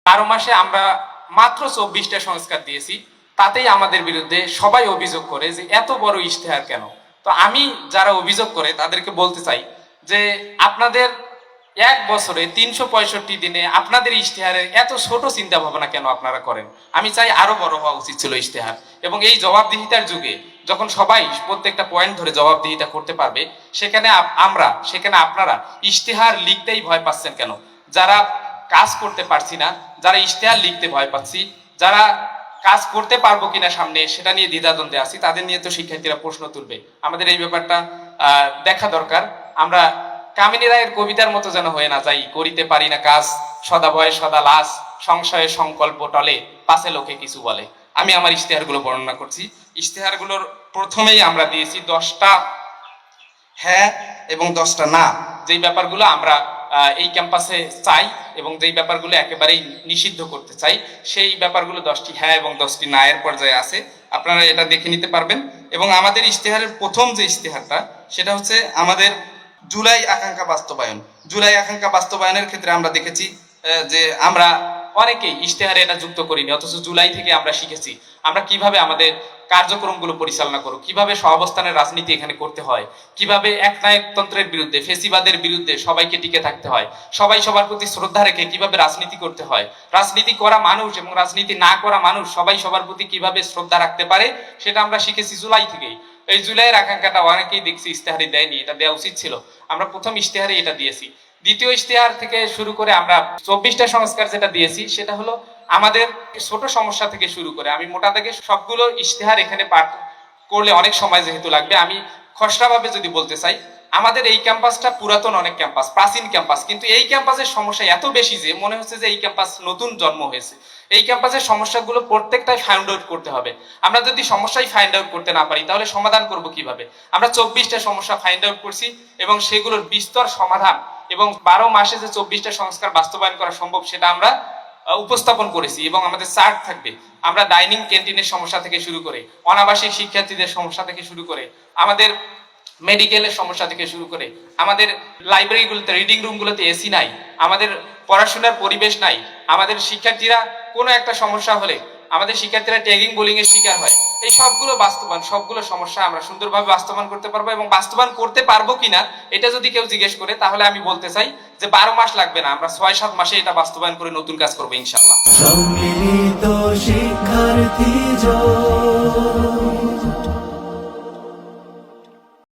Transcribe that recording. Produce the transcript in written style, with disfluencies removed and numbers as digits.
12 মাসে আমরা মাত্র 24টা সংস্কার দিয়েছি, তাতেই আমাদের বিরুদ্ধে সবাই অভিযোগ করে যে এত বড় ইশতেহার কেন। তো আমি যারা অভিযোগ করে তাদেরকে বলতে চাই যে আপনাদের এক বছরে 365 দিনে আপনাদের ইশতেহারের এত ছোট চিন্তা ভাবনা কেন আপনারা করেন। আমি চাই আরো বড় হওয়া উচিত ছিল ইশতেহার। এবং এই জবাবদিহিতার যুগে যখন সবাই প্রত্যেকটা পয়েন্ট ধরে জবাবদিহিতা করতে পারবে, সেখানে আপনারা ইশতেহার লিখতেই ভয় পাচ্ছেন কেন? যারা কাজ করতে পারছি না, যারা ইশতেহার লিখতে ভয় পাচ্ছি, যারা কাজ করতে পারবো কিনা সামনে সেটা নিয়ে দ্বিধাদ্বন্দ্বে আছি, তাদের নিয়ে তো শিক্ষার্থীরা প্রশ্ন তুলবে। আমাদের এই ব্যাপারটা দেখা দরকার। আমরা কামিনী রায়ের কবিতার মতো যেন হয়ে না যাই, করিতে পারি না কাজ, সদা ভয়ে সদা লাশ, সংশয়ে সংকল্প টলে, পাশে লোকে কিছু বলে। আমি আমার ইশতেহারগুলো বর্ণনা করছি। ইশতেহারগুলোর প্রথমেই আমরা দিয়েছি 10টা হ্যাঁ এবং 10টা না, যেই ব্যাপারগুলো আমরা এই ক্যাম্পাসে চাই এবং যেই ব্যাপারগুলো একেবারেই নিষিদ্ধ করতে চাই, সেই ব্যাপারগুলো 10টি হ্যাঁ এবং 10টি না এর পর্যায়ে আছে। আপনারা এটা দেখে নিতে পারবেন। এবং আমাদের ইশতেহারের প্রথম যে ইশতেহারটা, সেটা হচ্ছে আমাদের জুলাই আকাঙ্ক্ষা বাস্তবায়ন। জুলাই আকাঙ্ক্ষা বাস্তবায়নের ক্ষেত্রে আমরা দেখেছি যে আমরা অনেকেই ইশতেহারে এটা যুক্ত করিনি, অথচ জুলাই থেকে আমরা শিখেছি আমরা কিভাবে আমাদের কার্যক্রমগুলো পরিচালনা করব, কিভাবে সহাবস্থানের রাজনীতি এখানে করতে হয়, কিভাবে একনায়কতন্ত্রের বিরুদ্ধে, ফেসিবাদের বিরুদ্ধে সবাইকে টিকে থাকতে হয়, সবাই সবার প্রতি শ্রদ্ধা রেখে কিভাবে রাজনীতি করতে হয়, রাজনীতি করা মানুষ এবং রাজনীতি না করা মানুষ সবাই সবার প্রতি কিভাবে শ্রদ্ধা রাখতে পারে, সেটা আমরা শিখেছি জুলাই থেকেই। এই জুলাইয়ের আকাঙ্ক্ষাটা অনেকেই দেখছি ইশতেহারে দেয়নি, এটা দেওয়া উচিত ছিল। আমরা প্রথম ইশতেহারে এটা দিয়েছি। দ্বিতীয় ইশতেহার থেকে শুরু করে আমরা 24টা সংস্কার যেটা দিয়েছি, সেটা হলো আমাদের ছোট সমস্যা থেকে শুরু করে আমি মোটা দাগে সবগুলো ইশতেহার এখানে পাঠ করলে অনেক সময় যেহেতু লাগবে, আমি খসড়াভাবে যদি বলতে চাই, আমাদের এই ক্যাম্পাসটা পুরাতন অনেক ক্যাম্পাস, প্রাচীন ক্যাম্পাস, কিন্তু এই ক্যাম্পাসের সমস্যা এত বেশি যে মনে হচ্ছে যে এই ক্যাম্পাস নতুন জন্ম হয়েছে। এই ক্যাম্পাসের সমস্যাগুলো প্রত্যেকটাই ফাইন্ড আউট করতে হবে। আমরা যদি সমস্যাই ফাইন্ড আউট করতে না পারি, তাহলে সমাধান করব কিভাবে? আমরা 24টা সমস্যা ফাইন্ড আউট করছি এবং সেগুলোর বিস্তর সমাধান এবং 12 মাসে যে 24টা সংস্কার বাস্তবায়ন করা সম্ভব সেটা আমরা উপস্থাপন করেছি। এবং আমাদের চার্ট থাকবে। আমরা ডাইনিং ক্যান্টিনের সমস্যা থেকে শুরু করে, অনাবাসিক শিক্ষার্থীদের সমস্যা থেকে শুরু করে, আমাদের মেডিকেলের সমস্যা থেকে শুরু করে, আমাদের লাইব্রেরিগুলোতে, রিডিং রুমগুলোতে এসি নাই, আমাদের পড়াশোনার পরিবেশ নাই, আমাদের শিক্ষার্থীরা কোনো একটা সমস্যা হলে আমাদের শিক্ষার্থীরা ট্যাগিং বোলিং এর শিকার হয়। এই সবগুলো সবগুলো সমস্যা আমরা সুন্দরভাবে বাস্তবায়ন করতে পারবো। এবং বাস্তবায়ন করতে পারবো কিনা এটা যদি কেউ জিজ্ঞেস করে, তাহলে আমি বলতে চাই যে 12 মাস লাগবে না, আমরা 6-7 মাসে এটা বাস্তবায়ন করে নতুন কাজ করবো ইনশাআল্লাহ। সম্মিলিত শিক্ষার্থী জোট।